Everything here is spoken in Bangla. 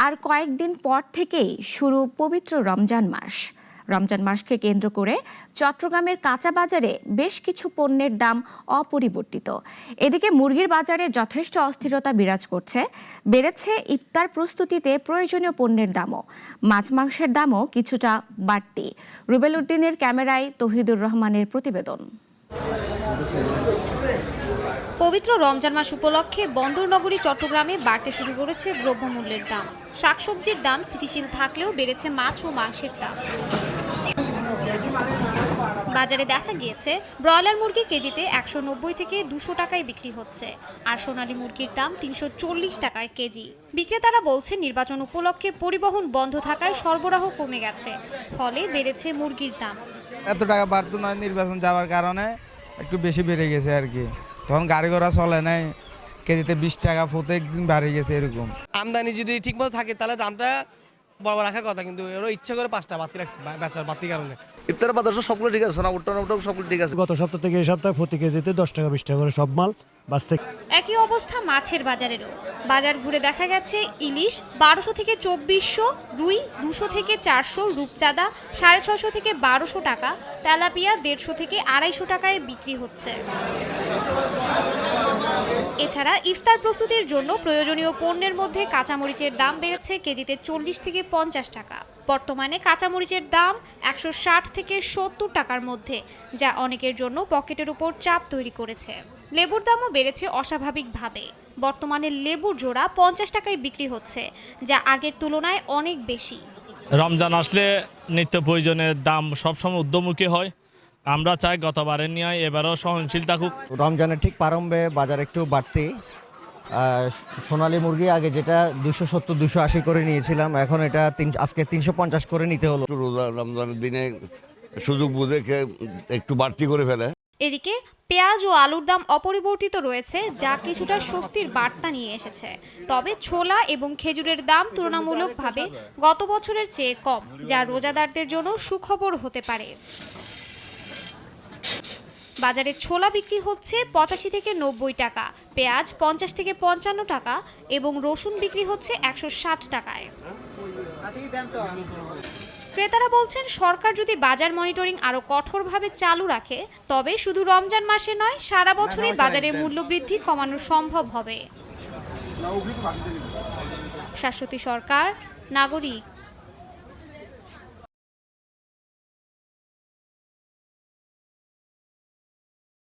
আর কয়েকদিন পর থেকেই শুরু পবিত্র রমজান মাস। রমজান মাসকে কেন্দ্র করে চট্টগ্রামের কাঁচা বাজারে বেশ কিছু পণ্যের দাম অপরিবর্তিত। এদিকে মুরগির বাজারে যথেষ্ট অস্থিরতা বিরাজ করছে। বেড়েছে ইফতার প্রস্তুতিতে প্রয়োজনীয় পণ্যের দামও। মাছ মাংসের দামও কিছুটা বাড়তি। রুবেল উদ্দিনের ক্যামেরায় তৌহিদুর রহমানের প্রতিবেদন। পবিত্র রমজান মাস উপলক্ষে বন্দরনগরী চট্টগ্রামে বাড়তে শুরু করেছে দ্রব্যমূল্যের দাম। শাকসবজির দাম স্থিতিশীল থাকলেও বেড়েছে মাছ ও মাংসের দাম। বাজারে দেখা গিয়েছে ব্রয়লার মুরগি কেজিতে 190 থেকে 200 টাকায় বিক্রি হচ্ছে, আর সোনালী মুরগির দাম 340 টাকায় কেজি। বিক্রেতারা বলছে নির্বাচন উপলক্ষে পরিবহন বন্ধ থাকায় সরবরাহ কমে গেছে, ফলে বেড়েছে মুরগির দাম। এত টাকা বাড়তো না, নির্বাচন যাওয়ার কারণে একটু বেশি বেড়ে গেছে আর কি। তখন গাড়ি ঘোড়া চলে নাই, কেজিতে 20 টাকা প্রত্যেকদিন বাড়ে গেছে এরকম। আমদানি যদি ঠিকমতো থাকে তাহলে দামটা বরাবর রাখার কথা, কিন্তু এরা ইচ্ছা করে 5টা বাড়তি রাখছে বেচার বাড়তি কারণে। ইফতার বাজার সবগুলো ঠিক আছে না, উঠানো সবগুলো ঠিক আছে। গত সপ্তাহ থেকে এই সপ্তাহে প্রতি কেজিতে 10 টাকা 20 টাকা করে সব মাল বাঁচতে। একই অবস্থা মাছের বাজারেরও। বাজার ঘুরে দেখা গেছে ইলিশ 1200 থেকে 2400, রুই 200 থেকে 400, রূপচাঁদা 650 থেকে 1200 টাকা, তেলাপিয়া 150 থেকে 250 টাকায় বিক্রি হচ্ছে। এছাড়া ইফতার প্রস্তুতির জন্য প্রয়োজনীয় পণ্যের মধ্যে কাঁচামরিচের দাম বেড়েছে কেজিতে 40 থেকে 50 টাকা। বর্তমানে কাঁচামরিচের দাম 160 থেকে 70 টাকার মধ্যে, যা অনেকের জন্য পকেটের উপর চাপ তৈরি করেছে। লেবুর দামও বেড়েছে অস্বাভাবিকভাবে। বর্তমানে লেবুর জোড়া 50 টাকায় বিক্রি হচ্ছে, যা আগের তুলনায় অনেক বেশি। রমজান আসলে নিত্য প্রয়োজনের দাম সবসময় ঊর্ধ্বমুখী হয়। আমরা চাই গতবারের নিয়ে এবারও সহনশীল থাকুক। রমজানের ঠিক প্রারম্ভে বাজার একটু বাড়তি। সোনালী মুরগি আগে যেটা 270 280 করে নিয়েছিলাম, এখন এটা আজকে 350 করে নিতে হলো। রোজা রমজানের দিনে সুযোগ বুঝে একটু বাড়তি করে ফেলে। এদিকে পেঁয়াজ ও আলুর দাম অপরিবর্তিত রয়েছে, যা কিছুটা স্বস্তির বার্তা নিয়ে এসেছে। তবে ছোলা এবং খেজুরের দাম তুলনামূলকভাবে গত বছরের চেয়ে কম, যা রোজাদারদের জন্য সুখবর হতে পারে। বাজারে ছোলা বিক্রি হচ্ছে 85 থেকে 90 টাকা, পেঁয়াজ 50 থেকে 55 টাকা এবং রসুন বিক্রি হচ্ছে 160 টাকায়। ক্রেতারা বলছেন সরকার যদি বাজার মনিটরিং আরো কঠোরভাবে চালু রাখে, তবে শুধু রমজান মাসে নয়, সারা বছরই বাজারে মূল্যবৃদ্ধি কমানো সম্ভব হবে। শাশ্বতী সরকার, নাগরিক।